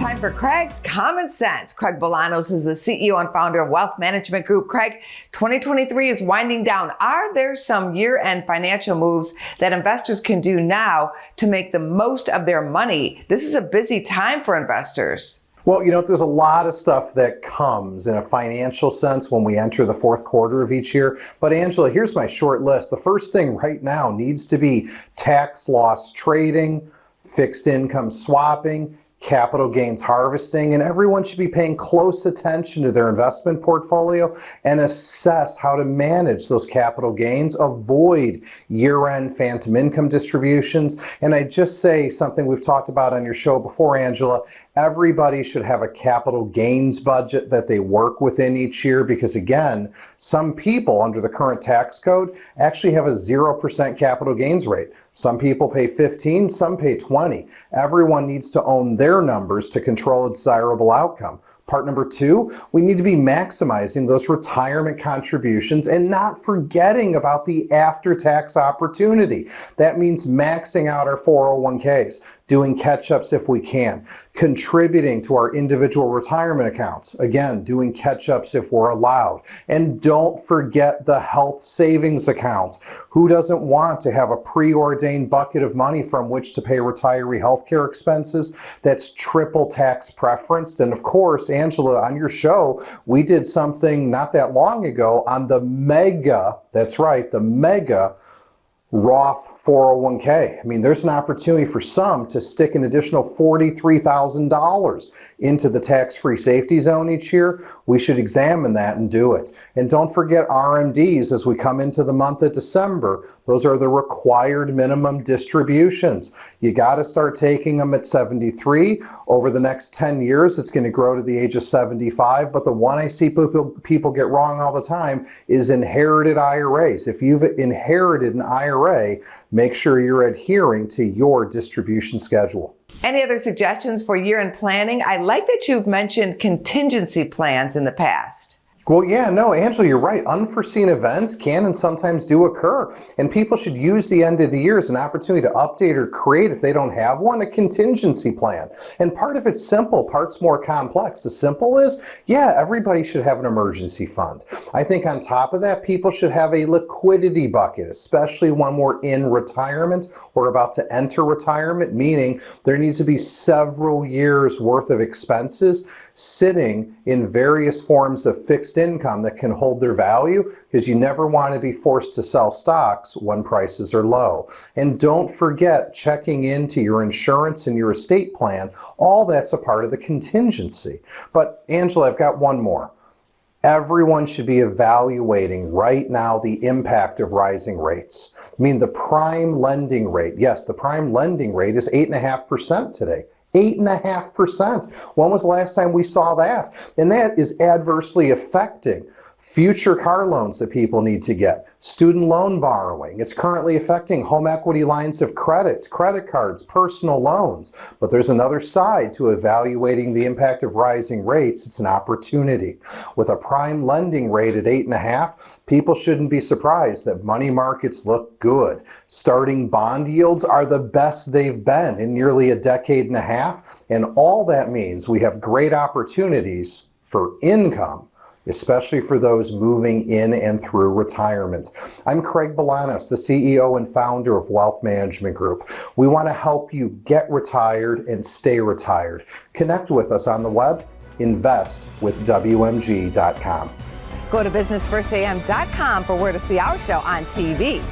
Time for Craig's Common Sense. Craig Bolanos is the CEO and founder of Wealth Management Group. Craig, 2023 is winding down. Are there some year-end financial moves that investors can do now to make the most of their money? This is a busy time for investors. Well, there's a lot of stuff that comes in a financial sense when we enter the fourth quarter of each year. But Angela, here's my short list. The first thing right now needs to be tax loss trading, fixed income swapping, capital gains harvesting, and everyone should be paying close attention to their investment portfolio and assess how to manage those capital gains, avoid year-end phantom income distributions. And I just say something we've talked about on your show before, Angela, everybody should have a capital gains budget that they work within each year because, again, some people under the current tax code actually have a 0% capital gains rate. Some people pay 15, some pay 20. Everyone needs to own their numbers to control a desirable outcome. Part number two, we need to be maximizing those retirement contributions and not forgetting about the after-tax opportunity. That means maxing out our 401ks, doing catch-ups if we can, contributing to our individual retirement accounts. Again, doing catch-ups if we're allowed. And don't forget the health savings account. Who doesn't want to have a preordained bucket of money from which to pay retiree healthcare expenses that's triple tax preferenced? And of course, Angela, on your show, we did something not that long ago on the mega, that's right, the mega Roth 401k. I mean, there's an opportunity for some to stick an additional $43,000 into the tax-free safety zone each year. We should examine that and do it. And don't forget RMDs as we come into the month of December. Those are the required minimum distributions. You got to start taking them at 73. Over the next 10 years, it's going to grow to the age of 75. But the one I see people get wrong all the time is inherited IRAs. If you've inherited an IRA, make sure you're adhering to your distribution schedule. Any other suggestions for year-end planning? I like that you've mentioned contingency plans in the past. Well, yeah, no, Angela, you're right. Unforeseen events can and sometimes do occur. And people should use the end of the year as an opportunity to update or create, if they don't have one, a contingency plan. And part of it's simple, part's more complex. The simple is, yeah, everybody should have an emergency fund. I think on top of that, people should have a liquidity bucket, especially when we're in retirement or about to enter retirement, meaning there needs to be several years worth of expenses sitting in various forms of fixed income that can hold their value, because you never want to be forced to sell stocks when prices are low. And don't forget checking into your insurance and your estate plan. All that's a part of the contingency. But Angela, I've got one more. Everyone should be evaluating right now the impact of rising rates. I mean, the prime lending rate, yes, the prime lending rate is 8.5% today. 8.5%. When was the last time we saw that? And that is adversely affecting future car loans that people need to get, student loan borrowing. It's currently affecting home equity lines of credit, credit cards, personal loans. But there's another side to evaluating the impact of rising rates. It's an opportunity. With a prime lending rate at 8.5, people shouldn't be surprised that money markets look good. Starting bond yields are the best they've been in nearly a decade and a half. And all that means we have great opportunities for income, especially for those moving in and through retirement. I'm Craig Bolanos, the CEO and founder of Wealth Management Group. We want to help you get retired and stay retired. Connect with us on the web, investwithwmg.com. Go to businessfirstam.com for where to see our show on TV.